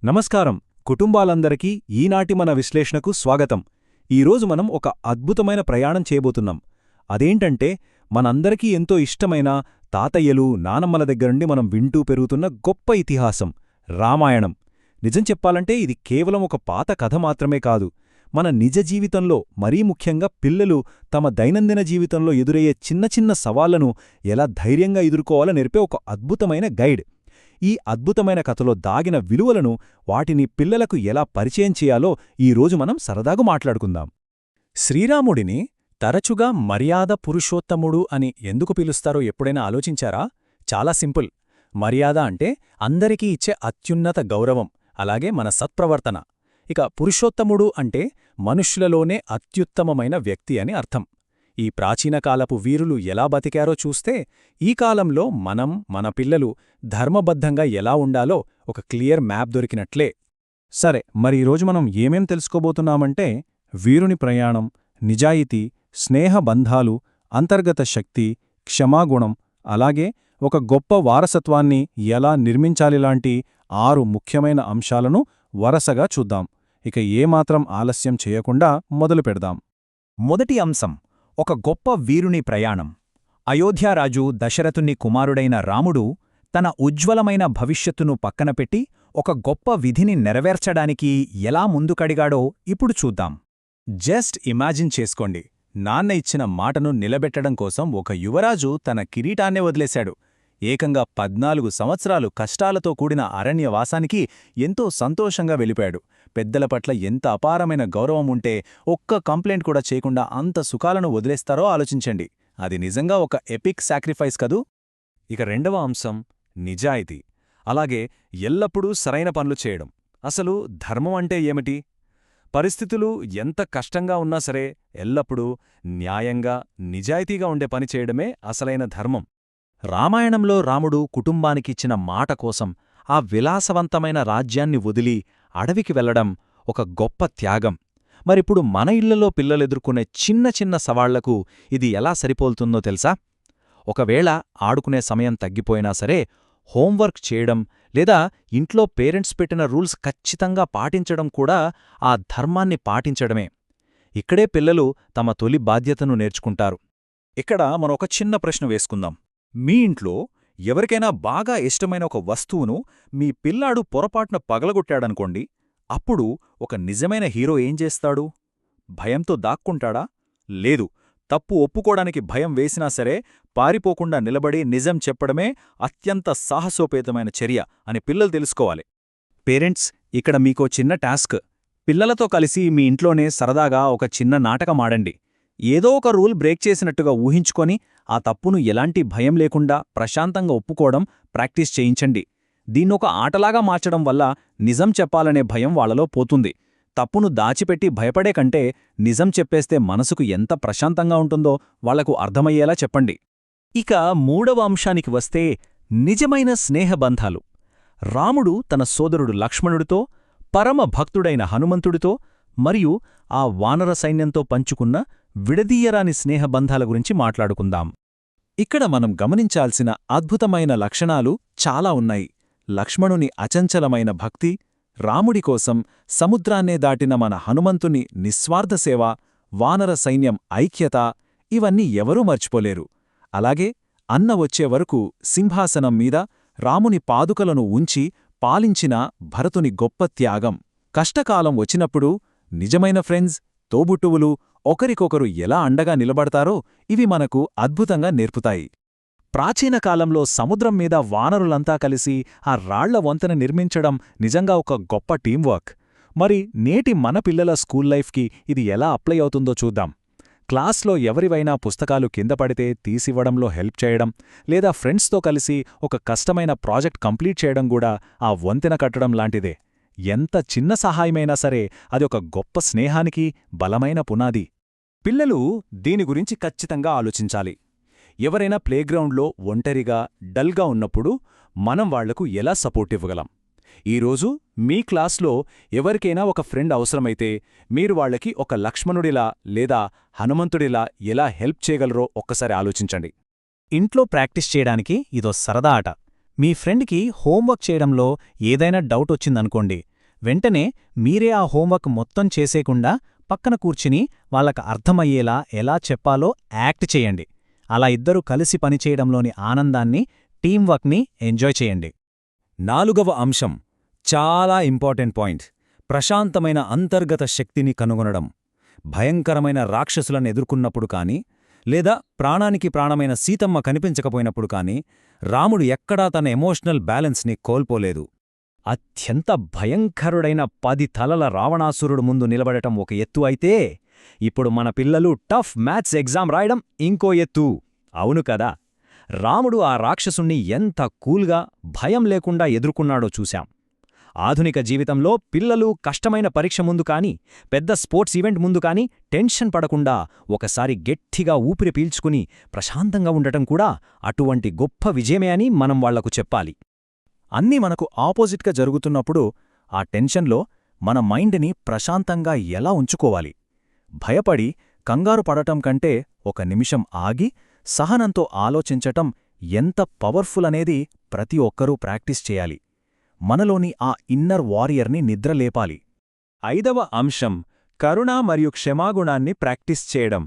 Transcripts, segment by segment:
నమస్కారం కుటుంబాలందరికీ ఈనాటి మన విశ్లేషణకు స్వాగతం. ఈరోజు మనం ఒక అద్భుతమైన ప్రయాణం చేయబోతున్నాం. అదేంటంటే మనందరికీ ఎంతో ఇష్టమైన తాతయ్యలు నానమ్మల దగ్గరుండి మనం వింటూ పెరుగుతున్న గొప్ప ఇతిహాసం రామాయణం. నిజం చెప్పాలంటే ఇది కేవలం ఒక పాత కథ మాత్రమే కాదు, మన నిజ జీవితంలో మరీ ముఖ్యంగా పిల్లలు తమ దైనందిన జీవితంలో ఎదురయ్యే చిన్న చిన్న సవాళ్లను ఎలా ధైర్యంగా ఎదుర్కోవాలో నేర్పే ఒక అద్భుతమైన గైడ్. ఈ అద్భుతమైన కథలో దాగిన విలువలను, వాటిని పిల్లలకు ఎలా పరిచయం చేయాలో ఈరోజు మనం సరదాగా మాట్లాడుకుందాం. శ్రీరాముడిని తరచుగా మర్యాద పురుషోత్తముడు అని ఎందుకు పిలుస్తారో ఎప్పుడైనా ఆలోచించారా? చాలా సింపుల్. మర్యాద అంటే అందరికీ ఇచ్చే అత్యున్నత గౌరవం, అలాగే మన సత్ప్రవర్తన. ఇక పురుషోత్తముడు అంటే మనుష్యులలోనే అత్యుత్తమమైన వ్యక్తి అని అర్థం. ఈ ప్రాచీనకాలపు వీరులు ఎలా బతికారో చూస్తే ఈ కాలంలో మన పిల్లలు ధర్మబద్ధంగా ఎలా ఉండాలో ఒక క్లియర్ మ్యాప్ దొరికినట్లే. సరే, మరి ఈరోజు మనం ఏమేం తెలుసుకోబోతున్నామంటే వీరుని ప్రయాణం, నిజాయితీ, స్నేహబంధాలు, అంతర్గత శక్తి, క్షమాగుణం, అలాగే ఒక గొప్ప వారసత్వాన్ని ఎలా నిర్మించాలిలాంటి 6 ముఖ్యమైన అంశాలను వరసగా చూద్దాం. ఇక ఏమాత్రం ఆలస్యం చేయకుండా మొదలుపెడదాం. మొదటి అంశం ఒక గొప్ప వీరుని ప్రయాణం. అయోధ్యారాజు దశరథుని కుమారుడైన రాముడు తన ఉజ్వలమైన భవిష్యత్తును పక్కనపెట్టి ఒక గొప్ప విధిని నెరవేర్చడానికి ఎలా ముందుకడిగాడో ఇప్పుడు చూద్దాం. జస్ట్ ఇమాజిన్ చేసుకోండి, నాన్న ఇచ్చిన మాటను నిలబెట్టడం కోసం ఒక యువరాజు తన కిరీటాన్నే వదిలేశాడు. ఏకంగా 14 సంవత్సరాలు కష్టాలతో కూడిన అరణ్యవాసానికి ఎంతో సంతోషంగా వెళ్ళిపోయాడు. పెద్దల పట్ల ఎంత అపారమైన గౌరవం ఉంటే ఒక్క కంప్లైంట్ కూడా చేయకుండా అంత సుఖాలను వదిలేస్తారో ఆలోచించండి. అది నిజంగా ఒక ఎపిక్ సాక్రిఫైస్ కదూ. ఇక రెండవ అంశం నిజాయితీ, అలాగే ఎల్లప్పుడూ సరైన పనులు చేయడం. అసలు ధర్మం అంటే ఏమిటి? పరిస్థితులు ఎంత కష్టంగా ఉన్నా సరే ఎల్లప్పుడూ న్యాయంగా, నిజాయితీగా ఉండే పని చేయడమే అసలైన ధర్మం. రామాయణంలో రాముడు కుటుంబానికిచ్చిన మాట కోసం ఆ విలాసవంతమైన రాజ్యాన్ని వదిలి అడవికి వెళ్లడం ఒక గొప్ప త్యాగం. మరిప్పుడు మన ఇళ్లలో పిల్లలెదుర్కొనే చిన్న చిన్న సవాళ్లకు ఇది ఎలా సరిపోల్తుందో తెలుసా? ఒకవేళ ఆడుకునే సమయం తగ్గిపోయినా సరే హోంవర్క్ చేయడం లేదా ఇంట్లో పేరెంట్స్ పెట్టిన రూల్స్ ఖచ్చితంగా పాటించడం కూడా ఆ ధర్మాన్ని పాటించడమే. ఇక్కడే పిల్లలు తమ తొలి బాధ్యతను నేర్చుకుంటారు. ఇక్కడ మనం ఒక చిన్న ప్రశ్న వేసుకుందాం. మీ ఇంట్లో ఎవరికైనా బాగా ఇష్టమైన ఒక వస్తువును మీ పిల్లాడు పొరపాటున పగలగొట్టాడనుకోండి, అప్పుడు ఒక నిజమైన హీరో ఏం చేస్తాడు? భయంతో దాక్కుంటాడా? లేదు, తప్పు ఒప్పుకోడానికి భయం వేసినా సరే పారిపోకుండా నిలబడి నిజం చెప్పడమే అత్యంత సాహసోపేతమైన చర్య అని పిల్లలు తెలుసుకోవాలి. పేరెంట్స్, ఇక్కడ మీకో చిన్న టాస్క్. పిల్లలతో కలిసి మీ ఇంట్లోనే సరదాగా ఒక చిన్న నాటకమాడండి. ఏదో ఒక రూల్ బ్రేక్ చేసినట్టుగా ఊహించుకొని ఆ తప్పును ఎలాంటి భయం లేకుండా ప్రశాంతంగా ఒప్పుకోవడం ప్రాక్టీస్ చేయించండి. దీన్నొక ఆటలాగా మార్చడం వల్ల నిజం చెప్పాలనే భయం వాళ్లలో పోతుంది. తప్పును దాచిపెట్టి భయపడే కంటే నిజం చెప్పేస్తే మనసుకు ఎంత ప్రశాంతంగా ఉంటుందో వాళ్లకు అర్థమయ్యేలా చెప్పండి. ఇక మూడవ అంశానికి వస్తే నిజమైన స్నేహబంధాలు. రాముడు తన సోదరుడు లక్ష్మణుడితో, పరమ భక్తుడైన హనుమంతుడితో మరియు ఆ వానర సైన్యంతో పంచుకున్న విడదీయరాని స్నేహబంధాల గురించి మాట్లాడుకుందాం. ఇక్కడ మనం గమనించాల్సిన అద్భుతమైన లక్షణాలు చాలా ఉన్నాయి. లక్ష్మణుని అచంచలమైన భక్తి, రాముడి కోసం సముద్రాన్నే దాటిన మన హనుమంతుని నిస్వార్థ సేవ, వానర సైన్యం ఐక్యత, ఇవన్నీ ఎవరూ మర్చిపోలేరు. అలాగే అన్న వచ్చే వరకు సింహాసనం మీద రాముని పాదుకలను ఉంచి పాలించిన భరతుని గొప్ప త్యాగం. కష్టకాలం వచ్చినప్పుడు నిజమైన ఫ్రెండ్స్, తోబుట్టువులు ఒకరికొకరు ఎలా అండగా నిలబడతారో ఇవి మనకు అద్భుతంగా నేర్పుతాయి. ప్రాచీన కాలంలో సముద్రం మీద వానరులంతా కలిసి ఆ రాళ్ల వంతెన నిర్మించడం నిజంగా ఒక గొప్ప టీంవర్క్. మరి నేటి మన పిల్లల స్కూల్ లైఫ్కి ఇది ఎలా అప్లై అవుతుందో చూద్దాం. క్లాస్లో ఎవరివైనా పుస్తకాలు కింద పడితే తీసివ్వడంలో హెల్ప్ చేయడం, లేదా ఫ్రెండ్స్తో కలిసి ఒక కష్టమైన ప్రాజెక్ట్ కంప్లీట్ చేయడం కూడా ఆ వంతెన కట్టడం లాంటిదే. ఎంత చిన్న సహాయమైనా సరే అది ఒక గొప్ప స్నేహానికి బలమైన పునాది. పిల్లలు దీని గురించి ఖచ్చితంగా ఆలోచించాలి. ఎవరైనా ప్లేగ్రౌండ్లో ఒంటరిగా, డల్గా ఉన్నప్పుడు మనం వాళ్లకు ఎలా సపోర్ట్ ఇవ్వగలం? ఈరోజు మీ క్లాస్లో ఎవరికైనా ఒక ఫ్రెండ్ అవసరమైతే మీరు వాళ్లకి ఒక లక్ష్మణుడిలా లేదా హనుమంతుడిలా ఎలా హెల్ప్ చేయగలరో ఒక్కసారి ఆలోచించండి. ఇంట్లో ప్రాక్టీస్ చేయడానికి ఇదో సరదా ఆట. మీ ఫ్రెండ్కి హోంవర్క్ చేయడంలో ఏదైనా డౌట్ వచ్చిందనుకోండి, వెంటనే మీరే ఆ హోంవర్క్ మొత్తం చేసేకుండా పక్కన కూర్చుని వాళ్ళకు అర్థమయ్యేలా ఎలా చెప్పాలో యాక్ట్ చేయండి. అలా ఇద్దరూ కలిసి పనిచేయడంలోని ఆనందాన్ని, టీంవర్క్ని ఎంజాయ్ చేయండి. 4వ అంశం చాలా ఇంపార్టెంట్ పాయింట్. ప్రశాంతమైన అంతర్గత శక్తిని కనుగొనడం. భయంకరమైన రాక్షసులను ఎదుర్కొన్నప్పుడు కాని, లేదా ప్రాణానికి ప్రాణమైన సీతమ్మ కనిపించకపోయినప్పుడు కాని రాముడు ఎక్కడా తన ఎమోషనల్ బ్యాలెన్స్ని కోల్పోలేదు. అత్యంత భయంకరుడైన 10 తలల రావణాసురుడు ముందు నిలబడటం ఒక ఎత్తు అయితే, ఇప్పుడు మన పిల్లలు టఫ్ మ్యాథ్స్ ఎగ్జామ్ రాయడం ఇంకో ఎత్తు. అవును కదా? రాముడు ఆ రాక్షసుణ్ణి ఎంత కూల్గా, భయం లేకుండా ఎదుర్కొన్నాడో చూశాం. ఆధునిక జీవితంలో పిల్లలు కష్టమైన పరీక్ష ముందు కాని, పెద్ద స్పోర్ట్స్ ఈవెంట్ ముందు కాని టెన్షన్ పడకుండా ఒకసారి గట్టిగా ఊపిరి పీల్చుకుని ప్రశాంతంగా ఉండటం కూడా అటువంటి గొప్ప విజయమే అని మనం వాళ్లకు చెప్పాలి. అన్నీ మనకు ఆపోజిట్గా జరుగుతున్నప్పుడు ఆ టెన్షన్లో మన మైండ్ని ప్రశాంతంగా ఎలా ఉంచుకోవాలి? భయపడి కంగారు పడటం కంటే ఒక నిమిషం ఆగి సహనంతో ఆలోచించటం ఎంత పవర్ఫుల్ అనేది ప్రతి ఒక్కరూ ప్రాక్టీస్ చేయాలి. మనలోని ఆ ఇన్నర్ వారియర్ని నిద్రలేపాలి. 5వ అంశం కరుణ మరియు క్షమాగుణాన్ని ప్రాక్టీస్ చేయడం.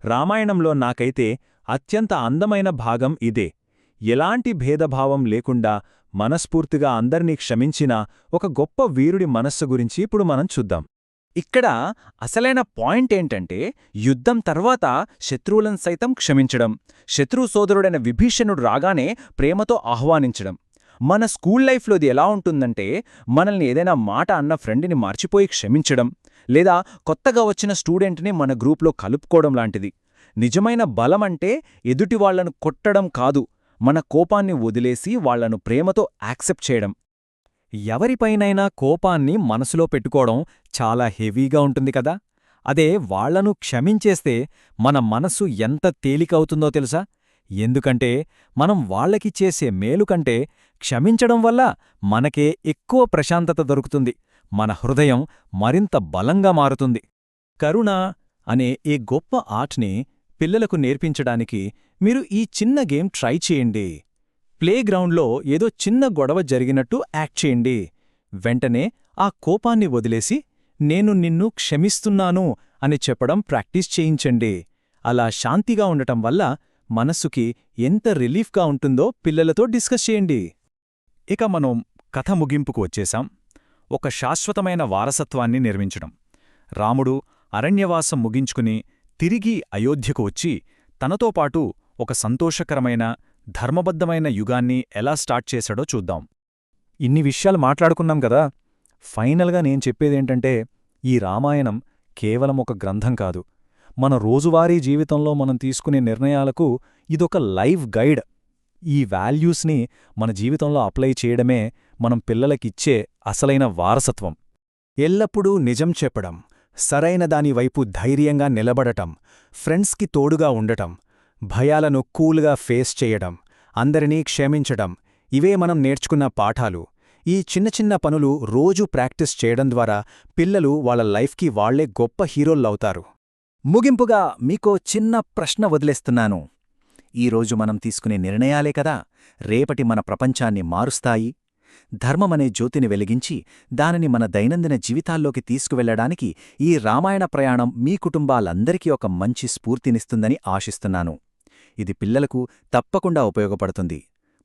రామాయణంలో నాకైతే అత్యంత అందమైన భాగం ఇదే. ఎలాంటి భేదభావం లేకుండా మనస్ఫూర్తిగా అందర్నీ క్షమించిన ఒక గొప్ప వీరుడి మనస్సు గురించి ఇప్పుడు మనం చూద్దాం. ఇక్కడ అసలైన పాయింట్ ఏంటంటే, యుద్ధం తర్వాత శత్రువులను సైతం క్షమించడం, శత్రు సోదరుడైన విభీషణుడు రాగానే ప్రేమతో ఆహ్వానించడం. మన స్కూల్ లైఫ్లోది ఎలా ఉంటుందంటే, మనల్ని ఏదైనా మాట అన్న ఫ్రెండ్ని మర్చిపోయి క్షమించడం, లేదా కొత్తగా వచ్చిన స్టూడెంట్ని మన గ్రూప్లో కలుపుకోవడం లాంటిది. నిజమైన బలమంటే ఎదుటివాళ్లను కొట్టడం కాదు, మన కోపాన్ని వదిలేసి వాళ్లను ప్రేమతో యాక్సెప్ట్ చేయడం. ఎవరిపైనైనా కోపాన్ని మనసులో పెట్టుకోవడం చాలా హెవీగా ఉంటుంది కదా? అదే వాళ్లను క్షమించేస్తే మన మనసు ఎంత తేలికవుతుందో తెలుసా? ఎందుకంటే మనం వాళ్లకి చేసే మేలు కంటే క్షమించడం వల్ల మనకే ఎక్కువ ప్రశాంతత దొరుకుతుంది. మన హృదయం మరింత బలంగా మారుతుంది. కరుణ అనే ఈ గొప్ప ఆర్ట్ని పిల్లలకు నేర్పించడానికి మీరు ఈ చిన్న గేమ్ ట్రై చేయండి. ప్లేగ్రౌండ్లో ఏదో చిన్న గొడవ జరిగినట్టు యాక్ట్ చేయండి. వెంటనే ఆ కోపాన్ని వదిలేసి నేను నిన్ను క్షమిస్తున్నాను అని చెప్పడం ప్రాక్టీస్ చేయించండి. అలా శాంతిగా ఉండటం వల్ల మనస్సుకి ఎంత రిలీఫ్గా ఉంటుందో పిల్లలతో డిస్కస్ చేయండి. ఇక మనం కథ ముగింపుకు వచ్చేశాం. ఒక శాశ్వతమైన వారసత్వాన్ని నిర్మించడం. రాముడు అరణ్యవాసం ముగించుకుని తిరిగి అయోధ్యకు వచ్చి తనతో పాటు ఒక సంతోషకరమైన, ధర్మబద్ధమైన యుగాన్ని ఎలా స్టార్ట్ చేశాడో చూద్దాం. ఇన్ని విషయాలు మాట్లాడుకున్నాం కదా, ఫైనల్గా నేను చెప్పేదేంటంటే, ఈ రామాయణం కేవలం ఒక గ్రంథం కాదు, మన రోజువారీ జీవితంలో మనం తీసుకునే నిర్ణయాలకు ఇదొక లైవ్ గైడ్. ఈ వాల్యూస్ని మన జీవితంలో అప్లై చేయడమే మనం పిల్లలకిచ్చే అసలైన వారసత్వం. ఎల్లప్పుడూ నిజం చెప్పడం, సరైన దానివైపు ధైర్యంగా నిలబడటం, ఫ్రెండ్స్కి తోడుగా ఉండటం, భయాలను కూల్గా ఫేస్ చేయడం, అందరినీ క్షమించడం, ఇవే మనం నేర్చుకున్న పాఠాలు. ఈ చిన్న చిన్న పనులు రోజూ ప్రాక్టీస్ చేయడం ద్వారా పిల్లలు వాళ్ళ లైఫ్కి వాళ్లే గొప్ప హీరోలవుతారు. ముగింపుగా మీకో చిన్న ప్రశ్న వదిలేస్తున్నాను. ఈరోజు మనం తీసుకునే నిర్ణయాలే కదా రేపటి మన ప్రపంచాన్ని మారుస్తాయి. ధర్మమనే జ్యోతిని వెలిగించి దానిని మన దైనందిన జీవితాల్లోకి తీసుకువెళ్లడానికి ఈ రామాయణ ప్రయాణం మీ కుటుంబాలందరికీ ఒక మంచి స్ఫూర్తినిస్తుందని ఆశిస్తున్నాను. ఇది పిల్లలకు తప్పకుండా ఉపయోగపడుతుంది.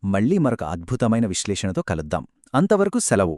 మళ్లీ మరొక అద్భుతమైన విశ్లేషణతో కలుద్దాం. అంతవరకు సెలవు.